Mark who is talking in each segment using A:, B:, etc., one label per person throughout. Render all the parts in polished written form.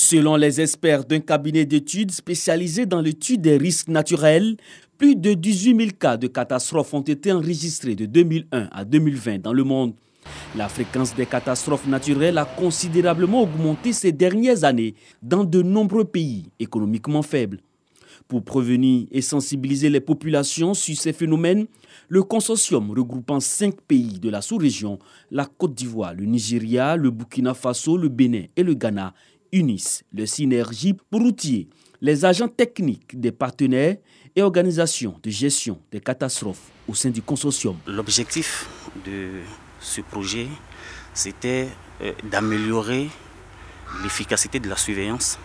A: Selon les experts d'un cabinet d'études spécialisé dans l'étude des risques naturels, plus de 18 000 cas de catastrophes ont été enregistrés de 2001 à 2020 dans le monde. La fréquence des catastrophes naturelles a considérablement augmenté ces dernières années dans de nombreux pays économiquement faibles. Pour prévenir et sensibiliser les populations sur ces phénomènes, le consortium regroupant 5 pays de la sous-région, la Côte d'Ivoire, le Nigeria, le Burkina Faso, le Bénin et le Ghana, unissent leur synergie pour outiller les agents techniques des partenaires et organisations de gestion des catastrophes au sein du consortium.
B: L'objectif de ce projet, c'était d'améliorer l'efficacité de la surveillance,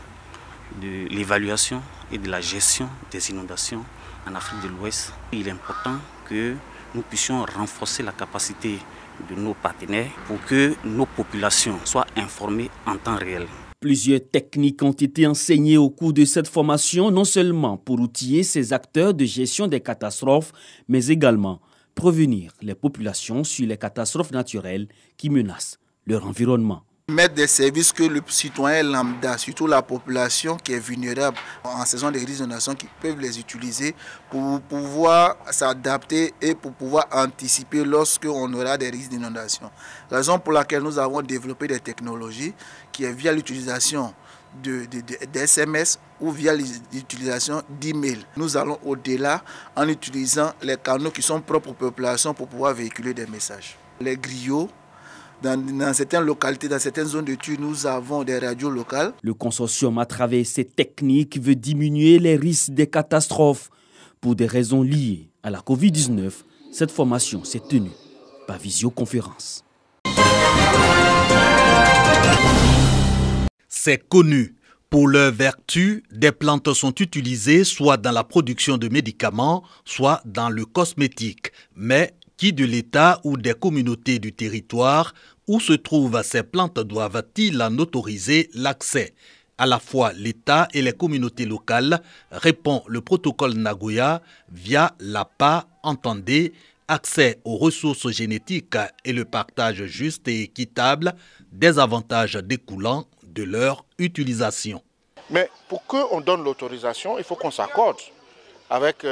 B: de l'évaluation et de la gestion des inondations en Afrique de l'Ouest. Il est important que nous puissions renforcer la capacité de nos partenaires pour que nos populations soient informées en temps réel.
A: Plusieurs techniques ont été enseignées au cours de cette formation, non seulement pour outiller ces acteurs de gestion des catastrophes, mais également prévenir les populations sur les catastrophes naturelles qui menacent leur environnement.
C: Mettre des services que le citoyen lambda, surtout la population qui est vulnérable en saison de risque d'inondation, qui peuvent les utiliser pour pouvoir s'adapter et pour pouvoir anticiper lorsqu'on aura des risques d'inondation. Raison pour laquelle nous avons développé des technologies qui est via l'utilisation des SMS ou via l'utilisation d'emails. Nous allons au-delà en utilisant les canaux qui sont propres aux populations pour pouvoir véhiculer des messages. Les griots, dans certaines localités, dans certaines zones d'études, nous avons des radios locales.
A: Le consortium, à travers ces techniques, veut diminuer les risques des catastrophes. Pour des raisons liées à la Covid-19, cette formation s'est tenue par visioconférence.
D: C'est connu. Pour leurs vertus, des plantes sont utilisées soit dans la production de médicaments, soit dans le cosmétique. Mais qui de l'État ou des communautés du territoire où se trouvent ces plantes doivent-ils en autoriser l'accès? À la fois l'État et les communautés locales, répond le protocole Nagoya via l'APA, entendez, accès aux ressources génétiques et le partage juste et équitable des avantages découlant de leur utilisation.
E: Mais pour qu'on donne l'autorisation, il faut qu'on s'accorde avec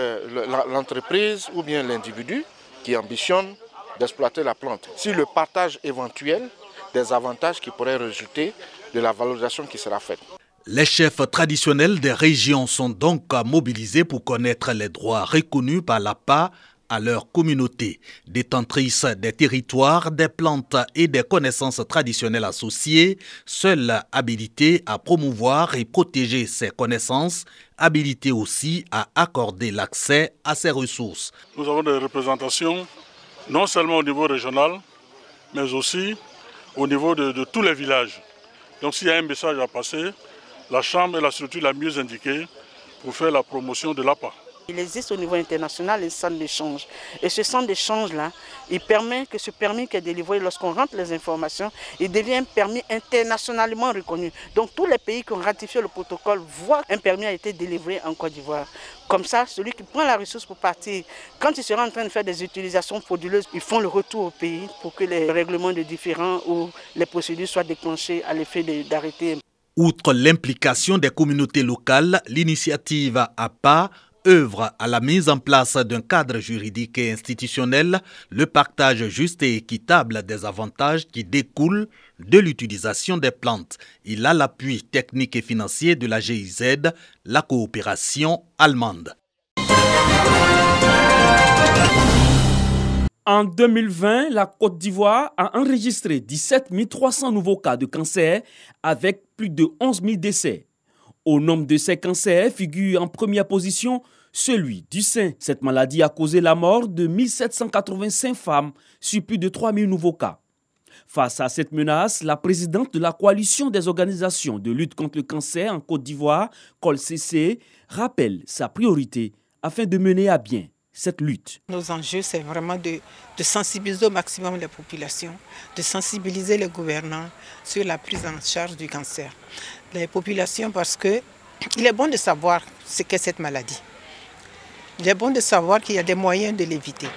E: l'entreprise ou bien l'individu qui ambitionne d'exploiter la plante. Si le partage éventuel des avantages qui pourraient résulter de la valorisation qui sera faite.
D: Les chefs traditionnels des régions sont donc mobilisés pour connaître les droits reconnus par l'APA à leur communauté. Détentrices des territoires, des plantes et des connaissances traditionnelles associées, seules habilitées à promouvoir et protéger ces connaissances, habilitées aussi à accorder l'accès à ces ressources.
F: Nous avons des représentations non seulement au niveau régional, mais aussi au niveau de tous les villages. Donc s'il y a un message à passer, la Chambre est la structure la mieux indiquée pour faire la promotion de l'APA.
G: Il existe au niveau international un centre d'échange. Et ce centre d'échange-là, il permet que ce permis qui est délivré lorsqu'on rentre les informations, il devient un permis internationalement reconnu. Donc tous les pays qui ont ratifié le protocole voient qu'un permis a été délivré en Côte d'Ivoire. Comme ça, celui qui prend la ressource pour partir, quand il sera en train de faire des utilisations frauduleuses, ils font le retour au pays pour que les règlements de différends ou les procédures soient déclenchées à l'effet d'arrêter.
D: Outre l'implication des communautés locales, l'initiative APA œuvre à la mise en place d'un cadre juridique et institutionnel, le partage juste et équitable des avantages qui découlent de l'utilisation des plantes. Il a l'appui technique et financier de la GIZ, la coopération allemande.
A: En 2020, la Côte d'Ivoire a enregistré 17 300 nouveaux cas de cancer avec plus de 11 000 décès. Au nombre de ces cancers figure en première position celui du sein. Cette maladie a causé la mort de 1785 femmes sur plus de 3 000 nouveaux cas. Face à cette menace, la présidente de la coalition des organisations de lutte contre le cancer en Côte d'Ivoire, COLCC, rappelle sa priorité afin de mener à bien cette lutte.
H: Nos enjeux, c'est vraiment de sensibiliser au maximum les populations, de sensibiliser les gouvernants sur la prise en charge du cancer. Les populations, parce qu'il est bon de savoir ce qu'est cette maladie. Il est bon de savoir qu'il y a des moyens de l'éviter,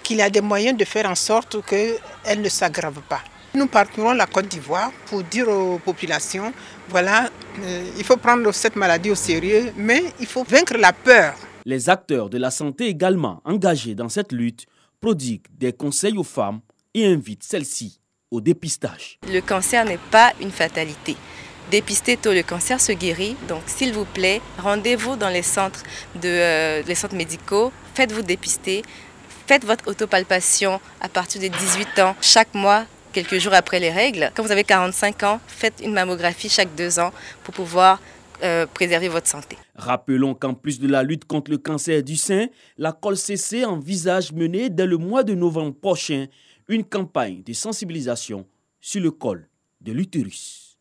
H: qu'il y a des moyens de faire en sorte qu'elle ne s'aggrave pas. Nous parcourons la Côte d'Ivoire pour dire aux populations, voilà, il faut prendre cette maladie au sérieux, mais il faut vaincre la peur.
A: Les acteurs de la santé également engagés dans cette lutte prodiguent des conseils aux femmes et invitent celles-ci au dépistage.
I: Le cancer n'est pas une fatalité. Dépister tôt, le cancer se guérit. Donc, s'il vous plaît, rendez-vous dans les centres médicaux, faites-vous dépister, faites votre autopalpation à partir de 18 ans, chaque mois, quelques jours après les règles. Quand vous avez 45 ans, faites une mammographie chaque 2 ans pour pouvoir préserver votre santé.
A: Rappelons qu'en plus de la lutte contre le cancer du sein, la COLCC envisage mener dès le mois de novembre prochain une campagne de sensibilisation sur le col de l'utérus.